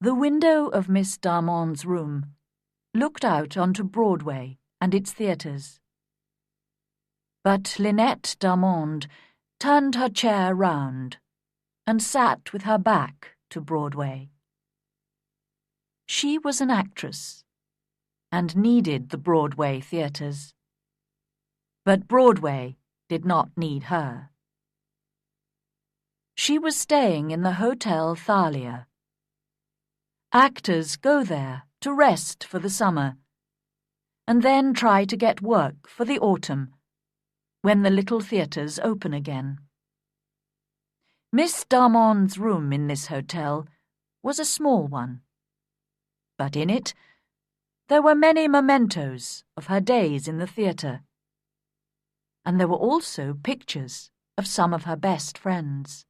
The window of Miss Darmonde's room looked out onto Broadway and its theatres. But Lynette Darmonde turned her chair round and sat with her back to Broadway. She was an actress and needed the Broadway theatres. But Broadway did not need her. She was staying in the Hotel Thalia. Actors go there to rest for the summer and then try to get work for the autumn when the little theatres open again. Miss Darmonde's room in this hotel was a small one, but in it there were many mementos of her days in the theatre, and there were also pictures of some of her best friends.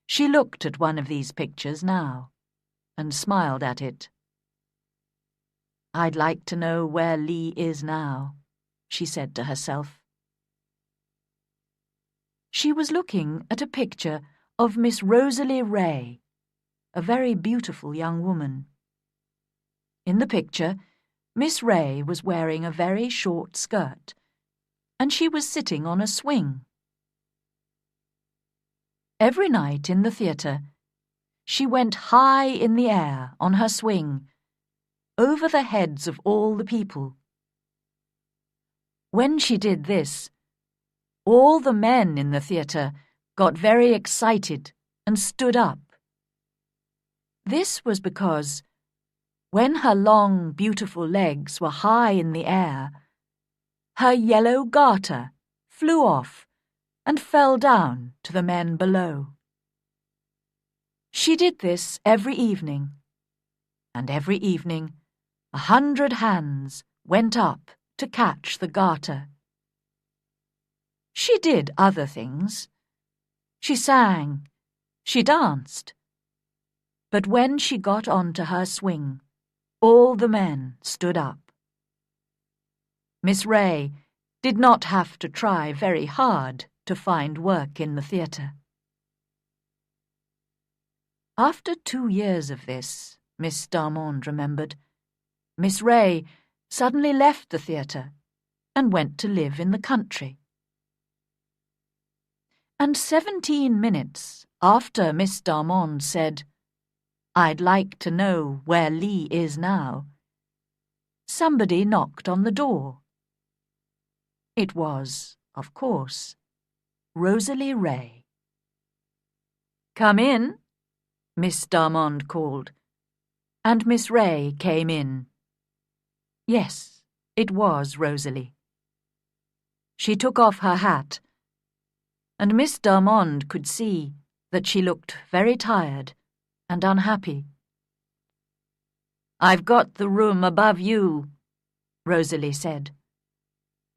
She looked at one of these pictures now and smiled at it. "I'd like to know where Lee is now," she said to herself. She was looking at a picture of Miss Rosalie Ray, a very beautiful young woman. In the picture, Miss Ray was wearing a very short skirt, and she was sitting on a swing. Every night in the theatre, she went high in the air on her swing, over the heads of all the people. When she did this, all the men in the theatre got very excited and stood up. This was because, when her long, beautiful legs were high in the air, her yellow garter flew off and fell down to the men below. She did this every evening, and every evening 100 hands went up to catch the garter. She did other things. She sang, she danced. But when she got onto her swing, all the men stood up. Miss Ray did not have to try very hard to find work in the theatre. After 2 years of this, Miss Darmonde remembered, Miss Ray suddenly left the theatre and went to live in the country. And 17 minutes after Miss Darmonde said, "I'd like to know where Lee is now," somebody knocked on the door. It was, of course, Rosalie Ray. "Come in," Miss Darmonde called, and Miss Ray came in. Yes, it was Rosalie. She took off her hat, and Miss Darmonde could see that she looked very tired and unhappy. "I've got the room above you," Rosalie said.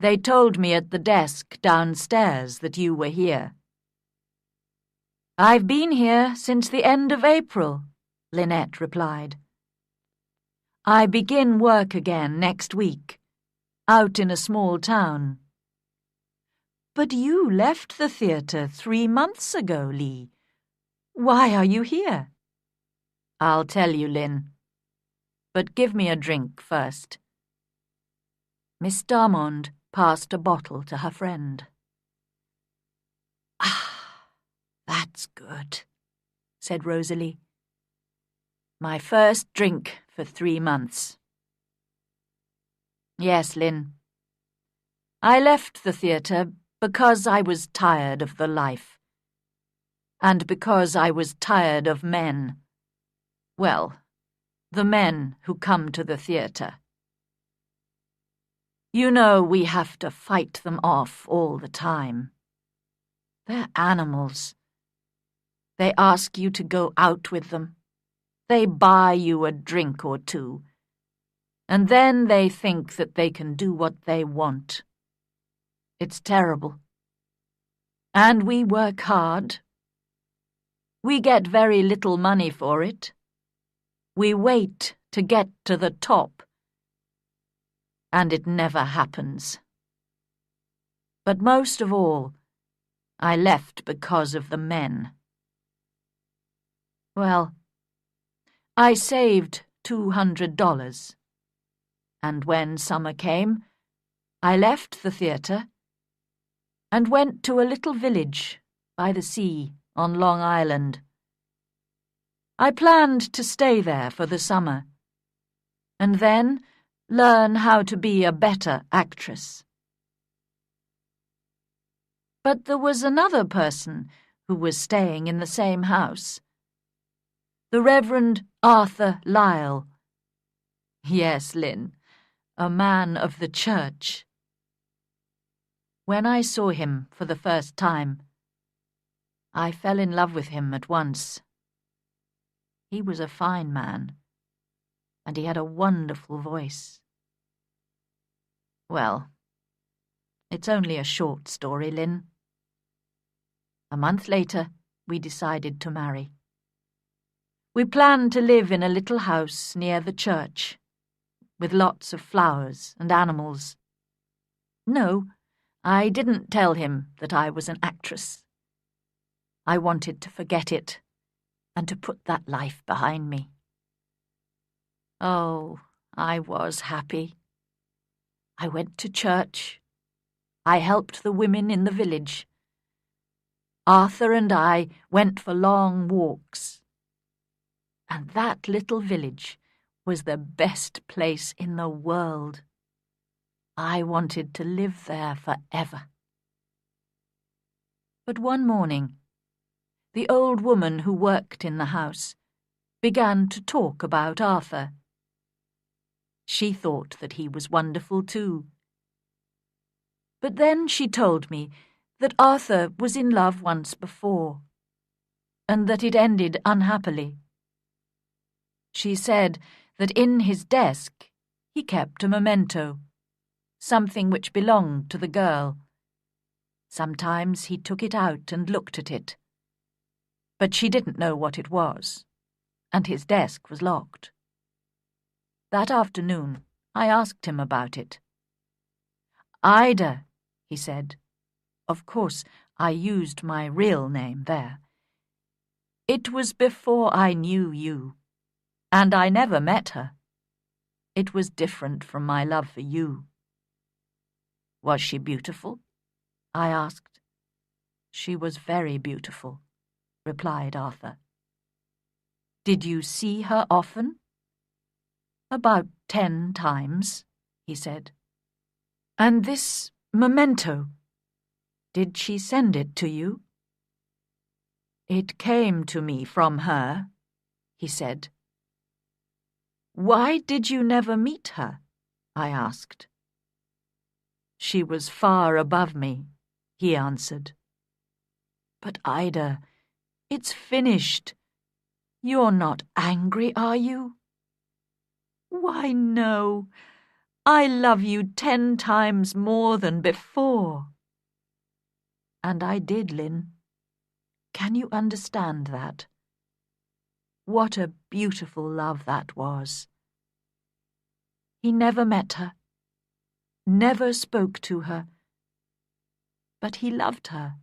"They told me at the desk downstairs that you were here." "I've been here since the end of April," Lynette replied. "I begin work again next week, out in a small town." "But you left the theatre 3 months ago, Lee. Why are you here?" "I'll tell you, Lynn. But give me a drink first." Miss Darmonde passed a bottle to her friend. "Ah, that's good," said Rosalie. "My first drink for 3 months. Yes, Lynn. I left the theatre because I was tired of the life, and because I was tired of men. Well, the men who come to the theatre. You know we have to fight them off all the time. They're animals. They ask you to go out with them. They buy you a drink or two, and then they think that they can do what they want. It's terrible. And we work hard. We get very little money for it. We wait to get to the top. And it never happens. But most of all, I left because of the men. Well, I saved $200, and when summer came, I left the theatre and went to a little village by the sea on Long Island. I planned to stay there for the summer, and then learn how to be a better actress. But there was another person who was staying in the same house. The Reverend Arthur Lyle. Yes, Lynn, a man of the church. When I saw him for the first time, I fell in love with him at once. He was a fine man, and he had a wonderful voice. Well, it's only a short story, Lynn. A month later, we decided to marry. We planned to live in a little house near the church, with lots of flowers and animals. No, I didn't tell him that I was an actress. I wanted to forget it and to put that life behind me. Oh, I was happy. I went to church. I helped the women in the village. Arthur and I went for long walks. And that little village was the best place in the world. I wanted to live there forever. But one morning, the old woman who worked in the house began to talk about Arthur. She thought that he was wonderful too. But then she told me that Arthur was in love once before, and that it ended unhappily. She said that in his desk he kept a memento, something which belonged to the girl. Sometimes he took it out and looked at it, but she didn't know what it was, and his desk was locked. That afternoon, I asked him about it. "Ida," he said. Of course, I used my real name there. "It was before I knew you, and I never met her. It was different from my love for you." "Was she beautiful?" I asked. "She was very beautiful," replied Arthur. "Did you see her often?" "About 10 times, he said. "And this memento, did she send it to you?" "It came to me from her," he said. "Why did you never meet her?" I asked. "She was far above me," he answered. "But Ida, it's finished. You're not angry, are you?" "Why, no. I love you 10 times more than before." And I did, Lynn. Can you understand that? What a beautiful love that was. He never met her, never spoke to her, but he loved her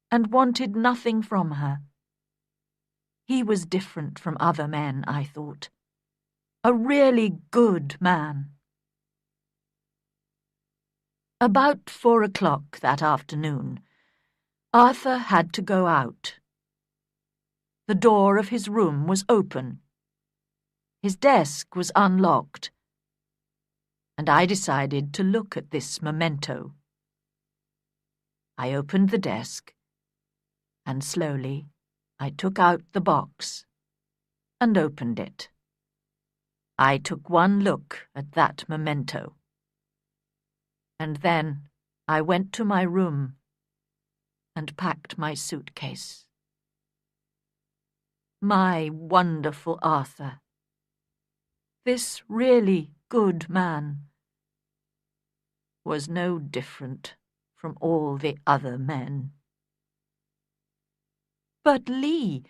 and wanted nothing from her. He was different from other men, I thought. A really good man. About 4 o'clock that afternoon, Arthur had to go out. The door of his room was open. His desk was unlocked, and I decided to look at this memento. I opened the desk, and slowly I took out the box and opened it. I took one look at that memento, and then I went to my room and packed my suitcase. My wonderful Arthur, this really good man, was no different from all the other men. "But, Lee,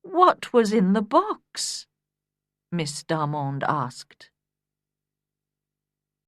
what was in the box?" Miss Darmond asked.